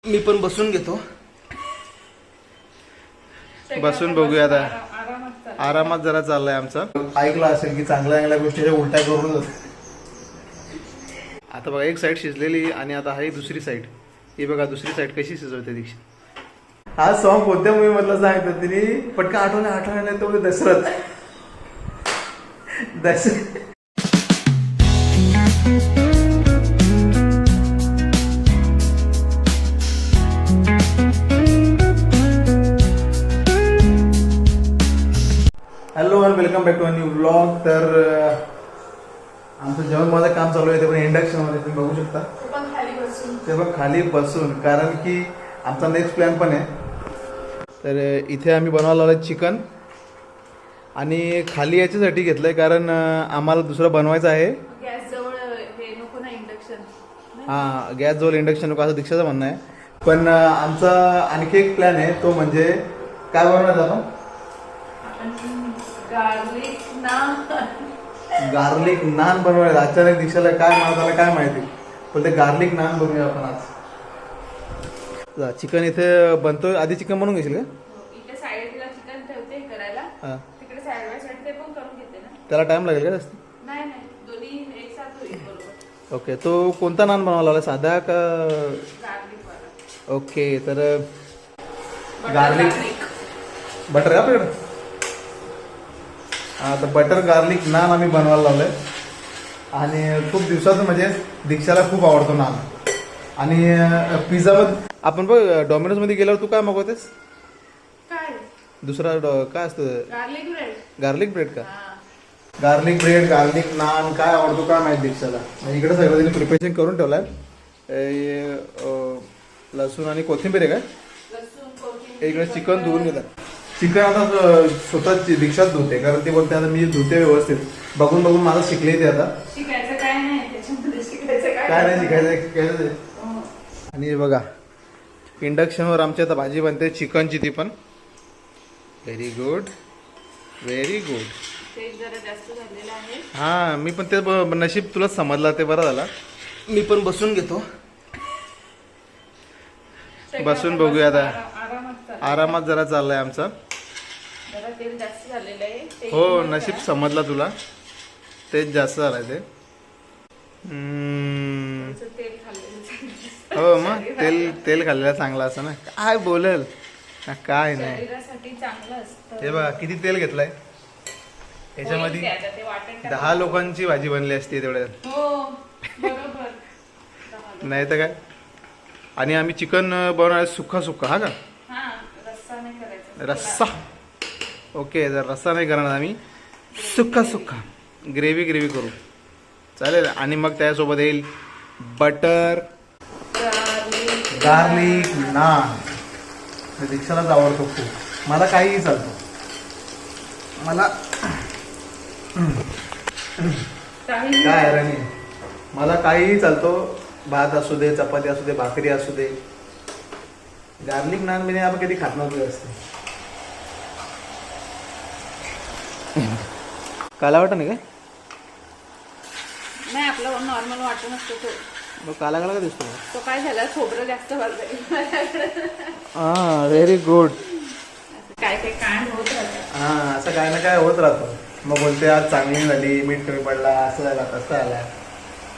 मी पण बसून घेतो, बसून बघूया आता. आरामात जरा चाललाय आमचा. ऐकलं असेल की चांगल्या चांगल्या गोष्टीच्या उलट्या करून आता बघा एक साईड शिजलेली आणि आता आहे दुसरी साईड. ही बघा दुसरी साईड कशी शिजवते दीक्षा. आज सॉन्ग कोणत्या मूवी मधलं सांगितलं तिने पटकन आठवण्या नाही तो Dasharath. Hello and welcome back to a new blog. तर आमचं जेवण माझं काम चालू आहे ते पण इंडक्शनमध्ये तुम्ही बघू शकता. ते पण खाली बसून कारण की आमचा नेक्स्ट प्लॅन पण आहे. तर इथे आम्ही बनवायला लावलं चिकन आणि खाली याच्यासाठी घेतलंय कारण आम्हाला दुसरं बनवायचं आहे. हां गॅस जवळ इंडक्शन नको असं दीक्षाचं म्हणणं आहे. पण आमचा आणखी एक प्लॅन आहे तो म्हणजे काय बनवायचं आपण गार्लिक नान बनवायचं. अचानक दीक्षाला काय माहिती काय माहिती पण ते गार्लिक नान बनवूया आपण आज. चिकन इथे बनतो. आधी चिकन बनवून घेशील का? त्याला टाइम लागेल का जास्त? ओके. तो कोणता नान बनवायला लागला साधा का? ओके तर गार्लिक बटर आहे आपल्याकडे. हां तर बटर गार्लिक नान आम्ही बनवायला लावलंय आणि खूप दिवसाचं म्हणजे दीक्षाला खूप आवडतो नान. आणि पिझ्झामध्ये आपण बघ डॉमिनोजमध्ये गेल्यावर तू काय मागवतेस? दुसरा काय असतं? गार्लिक ब्रेड का? गार्लिक ब्रेड गार्लिक नान काय आवडतो काय माहिती दीक्षाला. इकडे सगळं तिने प्रिपरेशन करून ठेवलंय. लसूण आणि कोथिंबीर आहे काय? इकडे चिकन धुवून घेतात. चिकन आता स्वतः दीक्षाच धुते कारण ती बोलते आता मी धुते व्यवस्थित. बघून बघून मला शिकले ते आता. काय नाही शिकायचं. आणि बघा इंडक्शनवर आमची आता भाजी बनते चिकनची. ती पण व्हेरी गुड व्हेरी गुड. हां मी पण ते नशीब तुलाच समजला ते बरं झाला. मी पण बसून घेतो, बसून बघूया आता. आरामात जरा चाललाय आमचा. हो नशीब समजला तुला. तेच जास्त झालंय ते. हो मग तेल खाल्लेलं चांगलं असं ना. काय बोलेल काय नाही. हे बघा किती तेल घेतलंय याच्यामध्ये. 10 लोकांची भाजी बनली असती तेवढ्यात. नाही तर काय. आणि आम्ही चिकन बनवणार सुक्का सुक्का. हा का रस्सा? ओके जर रस्सा नाही करणार आम्ही सुक्का सुक्का ग्रेव्ही करू चालेल. आणि मग त्यासोबत येईल बटर गार्लिक नान. दीक्षालाच आवडतो खूप. मला काहीही चालतो. मला काय राणी मला काहीही चालतो. भात असू दे चपाती असू दे भाकरी असू दे. गार्लिक नान मी आपण कधी खात नव्हतो असते. काला वाटत नाही काय? नाही आपला नॉर्मल वाटत नसतो तो. मग काला काला का दिसतो? तो काय झाला खोबरं जास्त भाजलं. हां व्हेरी गुड. काय काय कांड होत राहतं. हां असं काय ना काय होत राहतं. मग बोलते आज चांगली झाली मीठ कमी पडला असं झाला तसं आला.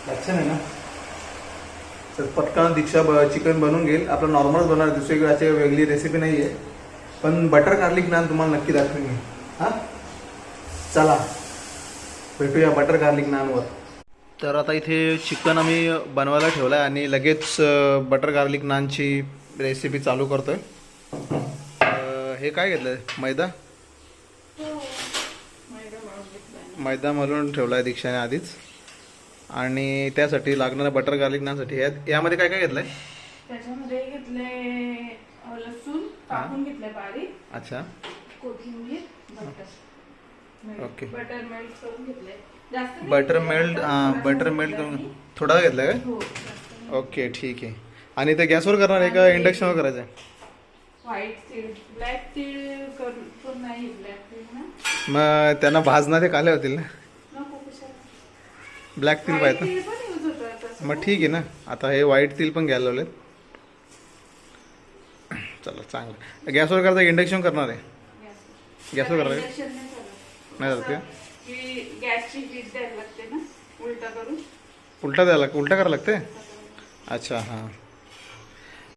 लक्ष नाही ना. तर पटकन दीक्षा चिकन बनवून घेईल. आपलं नॉर्मलच बनवणार. दुसरीकडे अशी वेगळी रेसिपी नाही आहे. पण बटर गार्लिक नान तुम्हाला नक्की दाखवेन मी. हां चला भेटूया बटर गार्लिक नानवर. तर आता इथे चिकन आम्ही बनवायला ठेवलं आहे आणि लगेच बटर गार्लिक नानची रेसिपी चालू करतो आहे. हे काय घेतलं आहे? मैदा मळून ठेवला आहे दीक्षाने आधीच. आणि त्यासाठी लागणाऱ्या बटर गार्लिक नानसाठी यामध्ये काय काय घेतलं आहे? त्याच्यामध्ये घेतलंय लसूण कापून घेतलंय बारीक. अच्छा. कोथिंबीर बटर. ओके बटर मेल्ट करून घेतलंय. बटर मेल्ट करून थोडा घेतला काय? ओके ठीक आहे. आणि ते गॅसवर करणार आहे का इंडक्शनवर करायचं आहे? व्हाईट तीळ ब्लॅक तीळ करून नाही. ब्लॅक तीळ ना मग त्यांना भाजणार ते काले होतील ना. ब्लॅक तीळ पाहिजे. मग ठीक आहे ना. आता हे व्हाईट तीळ पण घ्यायला लावलेत. चला चांगलं. गॅसवर करता इंडक्शन करणार आहे? गॅसवर करायचं? इंडक्शन नाही चालत. नाही चालत का? असं की गॅसची हीट द्यायला लागते ना, उलटा करून. उलटा करायला लागते? अच्छा हां.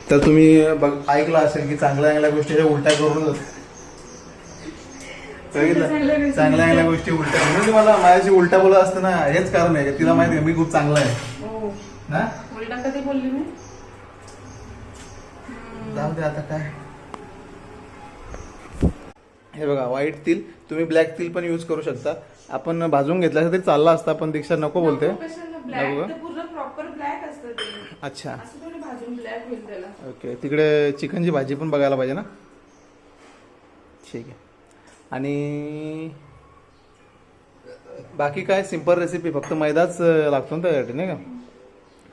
तर तुम्ही ऐकलं असेल की चांगल्या गोष्टी उलट्या करून चांगल्या गोष्टी उलट्या म्हणून तुम्हाला माझ्याशी उलट्या बोलत असतं ना, हेच कारण आहे. तिला माहिती आहे मी खूप चांगला आहे हो. ना. उलटा कधी बोलली मी? जाऊ दे आता काय. हे बघा व्हाईट तिल, तुम्ही ब्लॅक तिल पण यूज करू शकता. आपण भाजून घेतला तरी चालला असता, पण दीक्षा नको बोलते. नको का? पूर्ण प्रॉपर ब्लॅक असतं ते. अच्छा असं थोडी भाजून ब्लॅक होईल त्याला. ओके. तिकडे चिकनची भाजी पण बघायला पाहिजे ना. ठीक आहे. आणि बाकी काय सिंपल रेसिपी, फक्त मैदाच लागतो ना त्यासाठी, नाही का?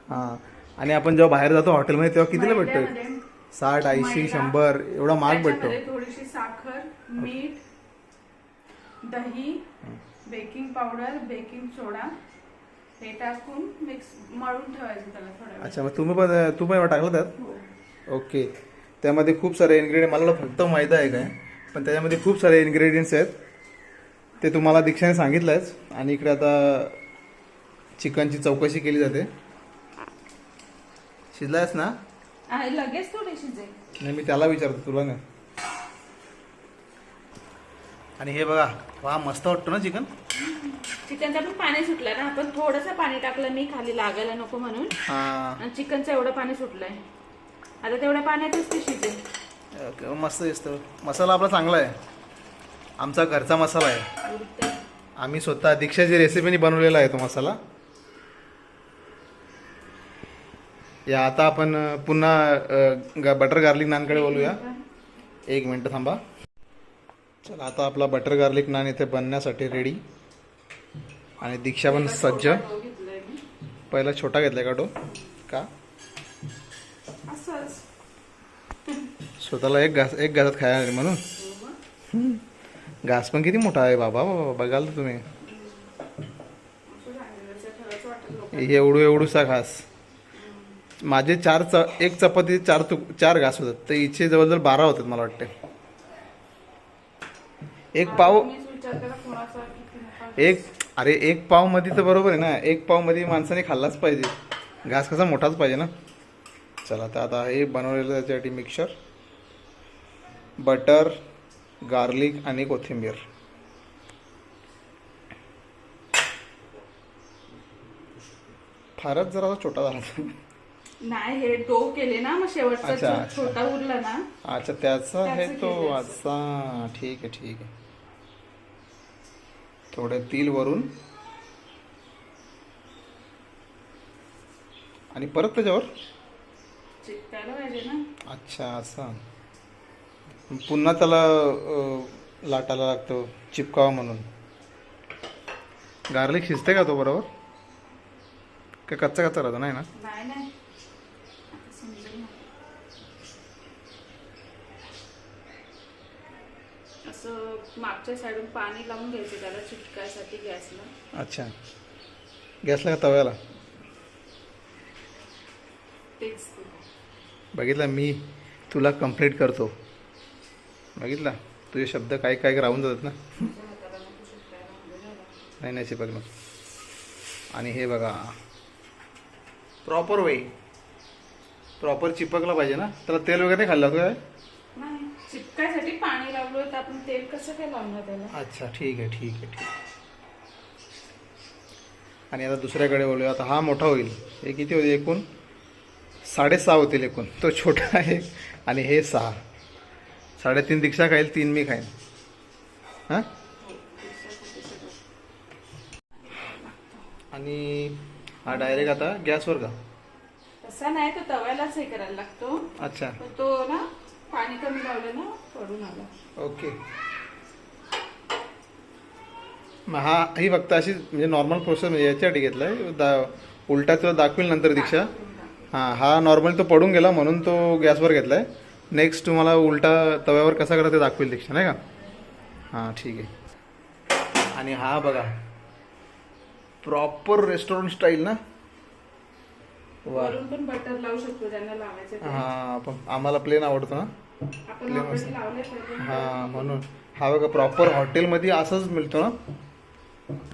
हां. आणि आपण जेव्हा बाहेर जातो हॉटेलमध्ये तेव्हा कितीला भेटतो? मैद्यामध्ये 60, 80, 100 एवढा महाग भेटतो. त्याच्यामध्ये थोडीशी साखर, मीठ, दही, बेकिंग पावडर, बेकिंग सोडा हे टाकून मिक्स मळून ठेवायचं त्याला थोडा वेळ. अच्छा, मग तू पण एवढं टाकलं त्यात? हो. ओके. त्यामध्ये खूप सारे इन्ग्रेडियंट, मला फक्त मैदा आहे काय, पण त्याच्यामध्ये खूप सारे इन्ग्रेडियंट्स आहेत. ते तुम्हाला दीक्षाने सांगितलंच. आणि इकडे आता चिकनची चौकशी केली जाते. शिजलायस ना? आहे, लगेच थोडी शिजेल. नाही, मी त्याला विचारतो, तुला नाही. आणि हे बघा, वा मस्त वाटतो ना चिकन. चिकनचं पण पाणी सुटलं ना, आपण थोडंसं पाणी टाकलं मी खाली लागायला नको म्हणून. हां. आणि चिकनचं एवढं पाणी सुटलंय, आता तेवढ्या पाण्यातच ते शिजेल. ओके, मस्त दिसतं. मसाला आपला चांगला आहे, आमचा घरचा मसाला आहे. उरतं. आम्ही स्वतः दीक्षाची रेसिपीने बनवलेला आहे तो मसाला. या आता आपण पुन्हा बटर गार्लिक नानकडे बोलूया. 1 मिनटं थांबा. चला, आता आपला बटर गार्लिक नान इथे बनण्यासाठी रेडी. आणि दीक्षा पण सज्ज. घेतलंय मी. पहिला छोटा घेतलाय का डो? का असंच. स्वतःला एक घासात खायला म्हणून? घास पण किती मोठा आहे बाबा, बघाल तर तुम्ही. एवढूसा घास. माझे एक चपाती 4 घास होतात, तर इथे जवळजवळ 12 होतात मला वाटते. एक पाव मध्ये तर बरोबर आहे ना. एक पाव मध्ये माणसाने खाल्लाच पाहिजे. घास कसा मोठाच पाहिजे ना. चला, तर आता हे बनवलेलं त्याच्यासाठी मिक्सचर, बटर, गार्लिक आणि कोथिंबीर. फारच जरा छोटा झाला. नाही, हे डो केले ना, मग शेवटचा अच्छा. छोटा उरला ना. अच्छा, त्याचा आहे तो. केलेलं. अच्छा, ठीक आहे. थोडे तिल वरून आणि परत त्याच्यावर चिपकायला पाहिजे ना. अच्छा, असं पुन्हा त्याला लाटायला लागतो चिपकावा म्हणून. गार्लिक शिजते का तो बरोबर, का कच्चा राहतो? नाही ना. नाही. आता समजेल ना. असं मागच्या साईडून पाणी लावून घ्यायचं त्याला चिटकायसाठी गॅसला. अच्छा, गॅसला का तव्याला? तेच ते. बघितला, मी तुला कंप्लीट करतो. बघितला, तुझे शब्द काही राहून जातात ना. माझ्या हाताला नको चिटकायला म्हणजे झालं. नाही चिपकलं. आणि हे बघा, प्रॉपर वे, प्रॉपर चिपकला पाहिजे ना. त्याला तेल वगैरे नाही खाल्लं तू काय? नाही, चिपकायसाठी पाणी लावलं तर आपण तेल कसं काय लावणार त्याला. अच्छा, ठीक आहे. आणि आता दुसऱ्याकडे बोलूया. आता हा मोठा होईल. हे किती होईल एकूण? 6.5 होतील एकूण. तो छोटा आहे आणि हे 6. 3.5 दीक्षा खाईल, 3 मी खाईन. हां. आणि हा डायरेक्ट आता गॅसवर का? तसा नाही, तो तव्यालाच हे करायला लागतो. अच्छा, पण तो ना पाणी कमी लावलं ना, पडून आला. ओके. मग ही फक्त अशी म्हणजे नॉर्मल प्रोसेस, म्हणजे याच्यासाठी घेतलाय. उलटा तुला दाखवेल नंतर दीक्षा. हां, हा नॉर्मल तो पडून गेला म्हणून तो गॅसवर घेतलाय. नेक्स्ट तुम्हाला उलटा तव्यावर कसा करा ते दाखवेल दीक्षा, नाही का? हां, ठीक आहे. आणि हा बघा, प्रॉपर रेस्टॉरंट स्टाईल ना. वा. वरून पण बटर लावू शकतो ज्यांना लावायचं ते. हां, पण आम्हाला प्लेन आवडतो ना. आपण लय मस्त. already लावले पहिले. हा म्हणून हा बघा प्रॉपर हॉटेलमध्ये असंच मिळतो ना,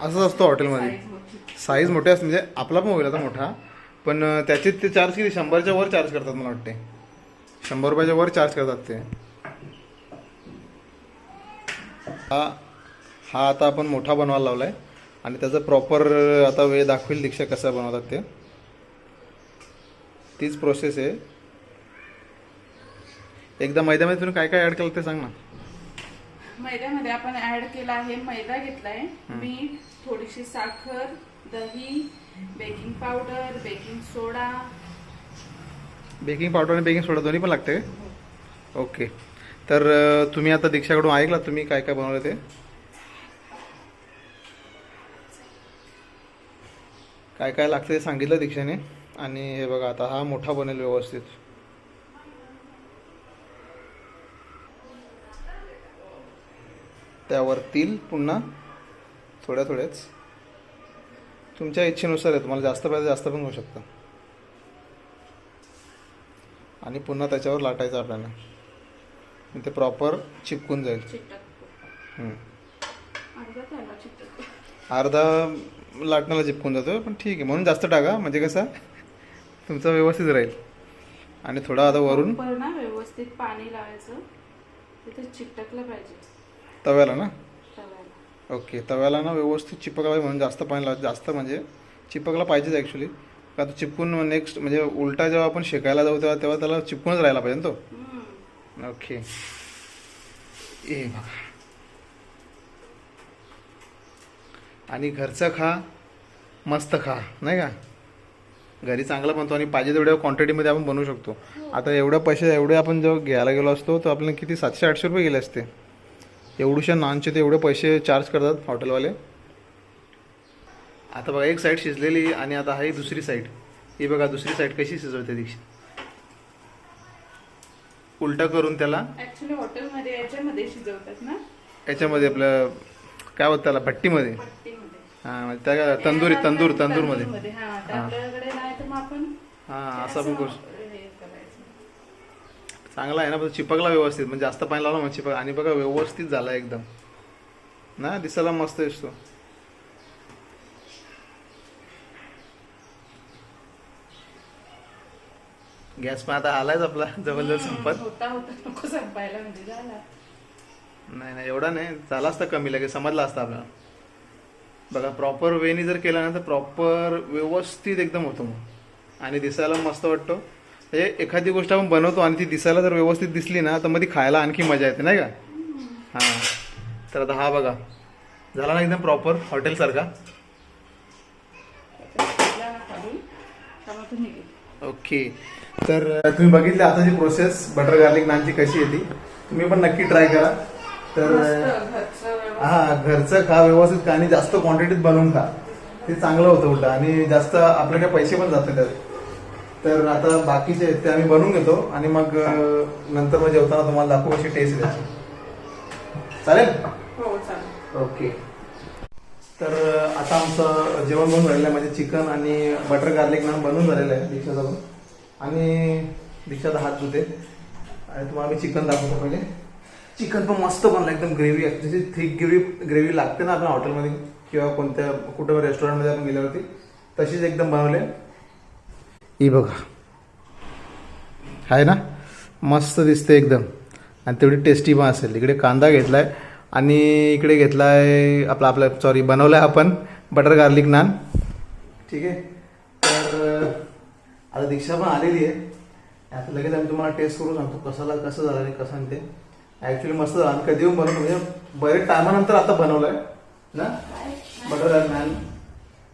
असंच असतो हॉटेलमध्ये. Size मोठी. साईज मोठे असते म्हणजे आपला पण होईल आता मोठा, पण त्याचे ते चार्ज किती 100च्या वर चार्ज करतात मला वाटते. 100 रुपयाच्या वर चार्ज करतात ते. हा आता आपण मोठा बनवायला लावला आहे आणि त्याचं प्रॉपर आता वेळ दाखवेल दीक्षा कसं बनवतात ते. तीच प्रोसेस आहे. एकदा मैद्यामध्ये तुम्ही काय काय ॲड केलं ते सांग ना. मैद्यामध्ये आपण ऍड केला आहे, मैदा घेतलाय, मीठ, थोडीशी साखर, दही, बेकिंग पावडर, बेकिंग सोडा. बेकिंग पावडर आणि बेकिंग सोडा दोन्ही पण लागते का? ओके. तर तुम्ही आता दीक्षाकडून ऐकला तुम्ही काय काय बनवलं ते, काय काय लागतं ते सांगितलं दीक्षाने. आणि हे बघा आता हा मोठा बनेल व्यवस्थित. त्यावर तेल पुन्हा थोड्या थोड्याच तुमच्या इच्छेनुसार आहे, तुम्हाला जास्त पाहिजे जास्त पण होऊ शकतं. आणि पुन्हा त्याच्यावर लाटायचं आपल्याला, ते प्रॉपर चिपकून जाईल. चिटकतो. अर्धा त्याला चिटकतो. अर्धा लाटण्याला चिपकून जातो, पण ठीक आहे म्हणून जास्त टाका म्हणजे कसं तुमचं व्यवस्थित राहील. आणि थोडा आता वरून वर ना व्यवस्थित पाणी लावायचं, तिथे चिटकलं पाहिजे तव्याला ना. तव्याला. ओके, तव्याला ना व्यवस्थित चिपकला पाहिजे म्हणून जास्त पाणी लावायचं. जास्त म्हणजे चिपकला पाहिजेच ॲक्च्युली, का तो चिपकून नेक्स्ट म्हणजे उलटा जेव्हा आपण शेकायला जाऊ तेव्हा त्याला चिपकूनच राहायला पाहिजे ना तो. ओके. ए बघा, आणि घरचं खा मस्त खा नाही का. घरी चांगलं बनतो आणि पाहिजे तेवढ्या क्वांटिटीमध्ये आपण बनवू शकतो. आता एवढ्या पैसे एवढे आपण जेव्हा घ्यायला गेलो असतो तर आपल्याला किती 700-800 रुपये गेले असते. एवढ्याशा नानचे ते एवढे पैसे चार्ज करतात हॉटेलवाले. आता बघा एक साईड शिजलेली आणि आता ही दुसरी साईड. ही बघा दुसरी साईड कशी शिजवते दीक्षा, उलटा करून त्याला. ऍक्च्युली हॉटेलमध्ये याच्यामध्ये शिजवतात ना, याच्यामध्ये आपलं काय होतं त्याला भट्टीमध्ये. पट्टीमध्ये. हां म्हणजे त्या तंदूरमध्ये. तंदूरमध्ये. हा, तर आपल्याकडे नाही तर मग आपण हां असं आपण करू. हे करायचं. चांगला आहे ना, पण चिपकला व्यवस्थित म्हणजे जास्त पाणी लावलं मग चिपक. आणि बघा व्यवस्थित झाला एकदम ना, दिसायला मस्त दिसतो. गॅस पण आता आलायच आपला जवळजवळ संपत. होता नको संपायला म्हणजे झाला. नाही एवढा नाही झाला असता, कमी लगेच समजला असता आपल्याला. बघा प्रॉपर वेनी जर केला ना तर प्रॉपर व्यवस्थित एकदम होतो मग, आणि दिसायला मस्त वाटतो. हे एखादी गोष्ट आपण बनवतो आणि ती दिसायला जर व्यवस्थित दिसली ना तर मग ती खायला आणखी मजा येते नाही का. हां तर आता हा बघा झाला ना एकदम प्रॉपर हॉटेलसारखा. ओके. तर तुम्ही बघितले आताची प्रोसेस बटर गार्लिक नानची कशी येते, तुम्ही पण नक्की ट्राय करा. तर हा घरचं खा व्यवस्थित खा आणि जास्त क्वांटिटीत बनवून खा, ते चांगलं होतं उलट आणि जास्त आपल्याकडे पैसे पण जातात त्यात. तर आता बाकीचे आहेत ते आम्ही बनवून घेतो आणि मग नंतर मग जेवताना तुम्हाला दाखवू कशी टेस्ट द्यायची. चालेल. हो चालेल. ओके. तर आता आमचं जेवण बनून राहिलं आहे, म्हणजे चिकन आणि बटर गार्लिक नान बनवून झालेलं आहे दीक्षाचा पण. आणि दीक्षाचा हात धुते आणि तुम्हाला मी चिकन दाखवतो. पहिले चिकन पण मस्त बनलं एकदम. ग्रेव्ही जशी थिक ग्रेव्ही लागते ना आपल्या हॉटेलमध्ये किंवा कोणत्या कुठं रेस्टॉरंटमध्ये आपण गेल्यावरती तशीच एकदम बनवले. ही बघा आहे ना मस्त दिसते एकदम आणि तेवढी टेस्टी पण असेल. इकडे कांदा घेतलाय आणि इकडे घेतलाय आपला सॉरी बनवलाय आपण बटर गार्लिक नान. ठीक आहे. तर आता दीक्षा पण आलेली आहे. आता लगेच आम्ही तुम्हाला टेस्ट करून सांगतो कसं झालं आणि कसं ते. ॲक्च्युली मस्त झालं आणि कधी बनवलं म्हणजे बरेच टायमानंतर आता बनवलंय ना बटर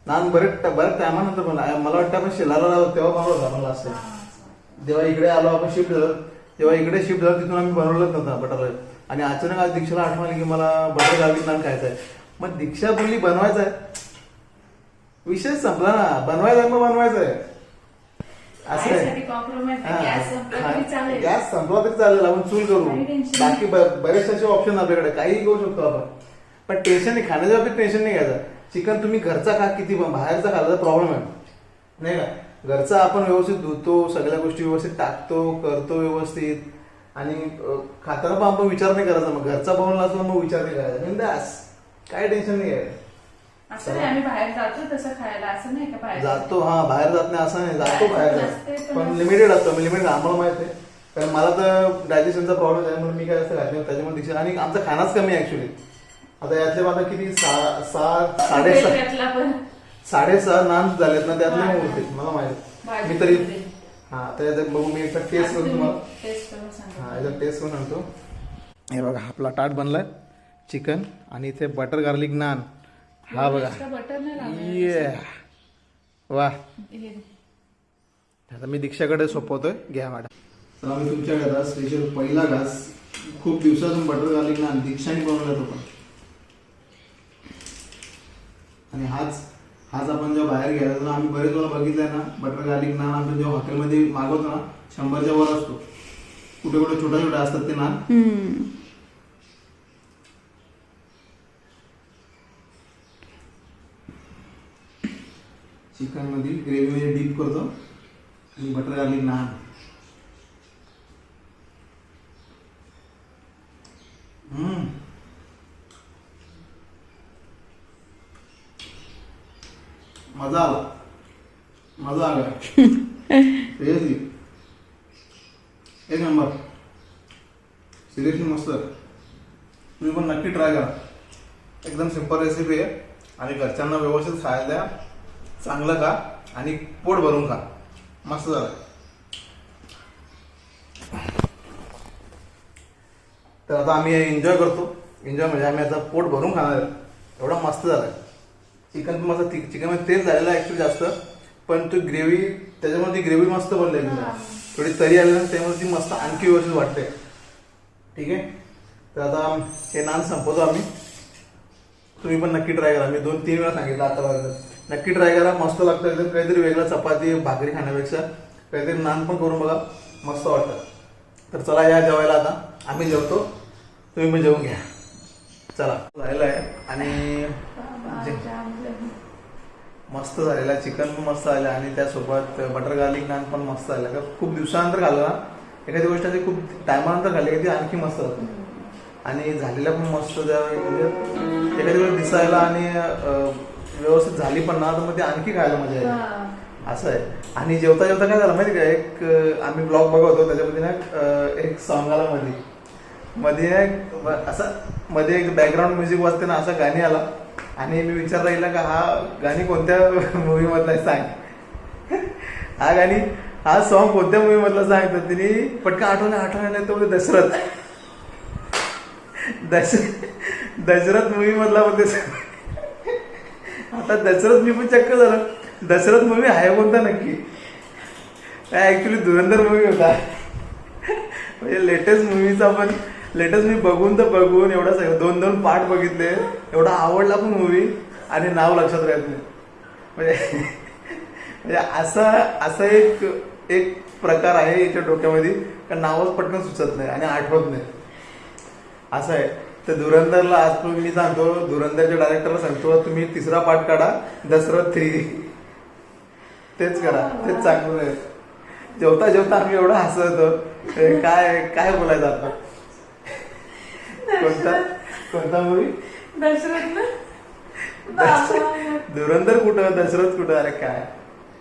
नान बरेच टायमानंतर बनवलं. मला वाटतं आपण शेलाला तेव्हा बनवलं आपण लास्ट टाइम, जेव्हा इकडे आलो आपण शिफ्ट झालो तेव्हा इकडे शिफ्ट झालं तिथून आम्ही बनवलंच नव्हतं बटर. आणि अचानक आज दीक्षाला आठवण आली की मला बटर गार्लिक नान खायचं आहे. मग दीक्षा बोलली बनवायचं आहे, विषय संपला ना. बनवायचं आहे मग बनवायचं आहे असं आहे. गॅस संपला तरी चालेल, आपण चूल करू. बाकी बरेचसे ऑप्शन आपल्याकडे काही करू शकतो आपण. पण टेन्शन नाही, खाण्याच्या बाबतीत टेन्शन नाही घ्यायचं. चिकन तुम्ही घरचा खा किती पण, बाहेरचा खायचा प्रॉब्लेम आहे नाही का. घरचा आपण व्यवस्थित धुतो, सगळ्या गोष्टी व्यवस्थित टाकतो, करतो व्यवस्थित आणि खाताना पण आपण विचार नाही करायचा, मग घरचा पाहुणा असला मग विचार नाही करायचा, बिंदास काय टेन्शन नाही आहे. असं नाही आम्ही बाहेर जातो तसं खायला, असं नाही का बाहेर जातो, हा बाहेर जात नाही असं नाही, जातो बाहेर नसते, जातो, पण पण लिमिटेड असतं. लिमिटेड आम्हाला माहित आहे, कारण मला तर डायजेशनचा प्रॉब्लेम आहे म्हणून मी काय असं घातलं त्याच्यामुळे दीक्षा. आणि आमचा खानाच कमी आहे ऍक्च्युली. आता यातले माझा किती 6.5 नान झालेत ना, त्यातले मग उरते मला माहित. मी तरी हा तर बघू, मी एकदा टेस्ट करून तुम्हाला हा याचा टेस्ट करून आणतो. हे बघा आपला टाट बनलाय चिकन, आणि इथे बटर गार्लिक नान. हा बघा, बटर नाही ये वा. आता मी दीक्षाकडे सोपवतोय, घ्या मॅडम. चला मी तुमच्याकडे आता स्पेशल पहिला घास, खूप दिवसातून बटर गार्लिक नान दीक्षाने बनवला तो पण. आणि हाच आपण जेव्हा बाहेर गेला तर आम्ही बरेच वेळा बघितलंय ना, बटर गार्लिक नान आपण जेव्हा हॉटेलमध्ये मागवतो ना 100च्या वर असतो. कुठे कुठे छोटा छोटा असतात ते नान. चिकन मध्ये ग्रेव्ही मध्ये डीप करतो आणि बटर गार्लिक नान. मजा आला सिरियसली एक नंबर, सिरियसली मस्त. तुम्ही पण नक्की ट्राय करा. एकदम सिंपल रेसिपी आहे आणि घरच्यांना व्यवस्थित खायला द्या, चांगलं खा आणि पोट भरून खा. मस्त झालं. तर आता आम्ही एन्जॉय करतो. एन्जॉय म्हणजे आम्ही आता पोट भरून खाणार आहे, एवढा मस्त झालाय. चिकन पण मस्त, चिकन मध्ये तेल झालेलं आहे ऍक्च्युली जास्त, पण तो ग्रेव्ही त्याच्यामध्ये ग्रेव्ही मस्त बनली, थोडी तरी आली ना त्यामुळे ती मस्त आणखी व्यवस्थित वाटते. ठीक आहे, तर आता हे नान संपवतो आम्ही. तुम्ही पण नक्की ट्राय करा. मी 2-3 वेळा सांगितलं आतापर्यंत, नक्की ट्राय करा. मस्त लागतं एकदम. काहीतरी वेगळं चपाती भाकरी खाण्यापेक्षा काहीतरी नान पण करून बघा, मस्त वाटतं. तर चला या जेवायला. आता आम्ही जेवतो, तुम्ही पण जेवून घ्या. चला झालेलं आहे आणि मस्त झालेला चिकन पण मस्त झालं आणि त्यासोबत बटर गार्लिक नान पण मस्त झालं. का खूप दिवसानंतर खाल्लं ना, एखादी गोष्ट अशी खूप टायमानंतर खाल्ली की ती आणखी मस्त होतं. आणि झालेला पण मस्त, म्हणजे एखादी वेळेस दिसायला आणि व्यवस्थित झाली पण ना, तर मग ती आणखी खायला मजा येईल असं आहे. आणि जेवता जेवता काय झालं माहिती का, एक आम्ही ब्लॉग बघतो त्याच्यामध्ये ना एक सॉंग आला मध्ये असं मध्ये एक बॅकग्राऊंड म्युझिक वाजते ना, असं गाणी आला. आणि मी विचारला येईल का हा गाणी कोणत्या मूवी मधला सांग, हा सॉन्ग कोणत्या मूवी मधला सांग. तर तिने पटकन आठवलं तो दशरथ मूवी मधला होते. आता दशरथ मी पण चक्क झालं, दशरथ मूवी आहे कोणता नक्की. काय ऍक्च्युली धुरंधर मूवी होता, म्हणजे लेटेस्ट मी बघून एवढा 2 पार्ट बघितले, एवढा आवडला पण मूवी आणि नाव लक्षात राहत नाही. म्हणजे असं एक प्रकार आहे याच्या डोक्यामध्ये, का नावच पटकन सुचत नाही आणि आठवत नाही असं आहे. तर धुरंधरला आज मी सांगतो, धुरंधरच्या डायरेक्टरला सांगतो, तुम्ही 3रा पार्ट काढा, दशरथ 3 तेच करा, तेच चांगलं आहे. जेवता आम्ही एवढं हसत होतो, काय बोलायचं आता. कोणता मूवी? धुरंधर कुठं, दशरथ कुठं, अरे काय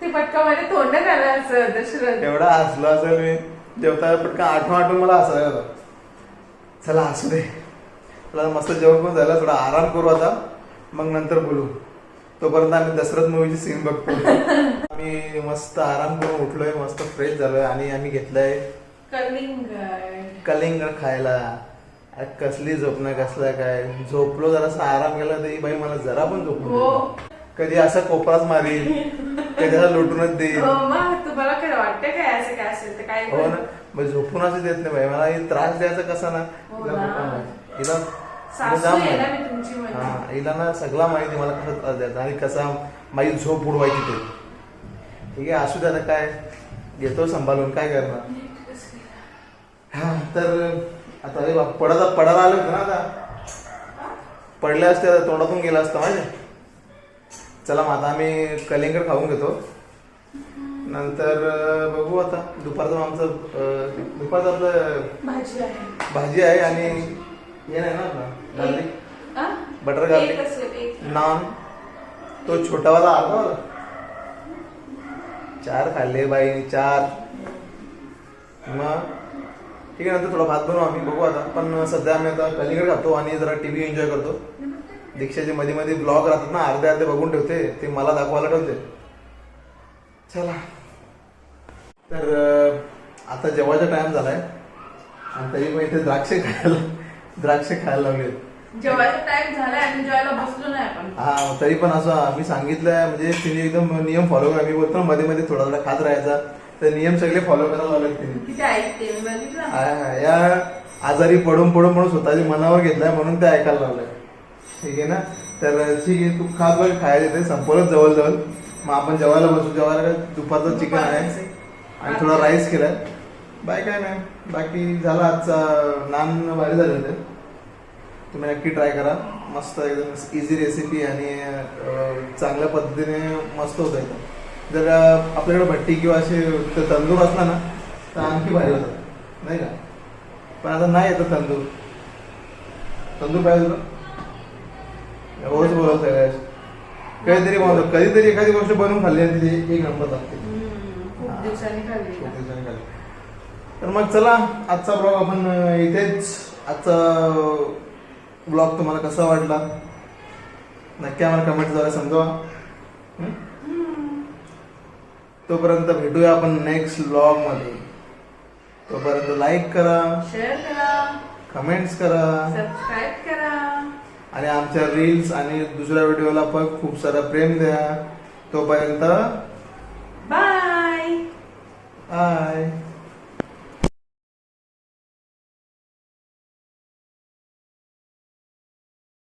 ते पटकामध्ये तोंड घालायचं दशरथ. एवढा हसलो असेल मी जेवता, पटकन आठवून मला हसायला होतं. चला असू दे, चला मस्त जेवण पण झालं, थोडा आराम करू आता, मग नंतर बोलू. तोपर्यंत आम्ही दशरथ मूवीची सीन बघतो. आम्ही मस्त आराम करून उठलोय, मस्त फ्रेश झालोय आणि आम्ही घेतलंय कलिंगड खायला. कसली झोपणं, कसला काय झोपलो, जरासा आराम केला तरी बाई मला जरा पण झोपलो. कधी असा कोपराच मारील, कधी असा लुटूनच देईल. तुम्हाला काय वाटतं काय असं काय असेल तर काय? हो ना, मग झोपून असं देत नाही बाई मला. त्रास द्यायचा कसा ना, हिला ना सगळा माहिती मला कसं त्रास द्यायचा आणि कसा माझी झोप उडवायची ते. ठीक आहे, असू द्या, काय घेतो सांभाळून, काय करणार. हा तर आता पडायला आलं होतं ना, आता पडले असते, तोंडातून गेला असतं माझ्या. चला मग आता आम्ही कलिंगड खाऊन घेतो, नंतर बघू आता दुपारचं आमचं दुपारचं आपलं भाजी आहे. भाजी आहे आणि हे नाही ना आपला गार्लिक आ? बटर गार्लिक एक असेल, एक. नान तो छोटावाला अर्धा वाला 4 खाल्ले बाई 4 मग ठीक आहे. नंतर थोडा भात बनवू आम्ही बघू आता. पण सध्या आम्ही आता कलिंगड खातो आणि जरा टीव्ही एन्जॉय करतो. दीक्षाचे मध्ये मध्ये ब्लॉग राहतात ना अर्धे अर्धे बघून ठेवते ते मला दाखवायला ठेवते. चला तर आता जेवायचा टाइम झालाय आणि तरी पण इथे द्राक्ष खायला लागले. जेवायचा टाइम झालाय आणि जेवायला बसलो नाही आपण. हा तरी पण असं मी सांगितलंय म्हणजे तिने एकदम नियम फॉलो करा. मी बोलतो ना मध्ये मध्ये थोडा थोडा खात राहायचा तर नियम सगळे फॉलो करायला लागले तिने. किती ऐकते मी बघितलं. या आजारी पडून स्वतःच्या मनावर घेतलाय म्हणून ते ऐकायला लागलंय. ठीक आहे ना. तर ठीक आहे तू खात बघ खायला येते संपवलं जवळ मग आपण जेवायला बसू. जेवायला दुपारचं चिकन आहे आणि थोडा राईस केलाय. बाय काय नाही बाकी झाला आजचा नान भारी झाले होते. तुम्ही नक्की ट्राय करा. मस्त एकदम इझी रेसिपी आणि चांगल्या पद्धतीने मस्त होतं एकदम. जर आपल्याकडे भट्टी किंवा असे तंदूर असला ना तर आणखी भारी होतं नाही का. पण आता नाही येतं तंदूर पाहिजे तुला रोज बोलत सगळ्या काहीतरी बनवतो. कधीतरी एखादी गोष्ट बनवून खाल्ली आणि तिथे एक नंबर लागते. खूप दिवसांनी खाल्ली. खूप दिवसांनी खाल्ली. तर मग चला आजचा ब्लॉग आपण इथेच. आजचा ब्लॉग तुम्हाला कसा वाटला नक्की आम्हाला कमेंटद्वारे समजावा. तोपर्यंत भेटूया आपण नेक्स्ट ब्लॉग मध्ये. तोपर्यंत लाईक करा, शेअर करा, कमेंट्स करा, सबस्क्राईब करा आणि आमच्या रील्स आणि दुसऱ्या व्हिडिओला पण खूप सारा प्रेम द्या. तोपर्यंत बाय. बाय.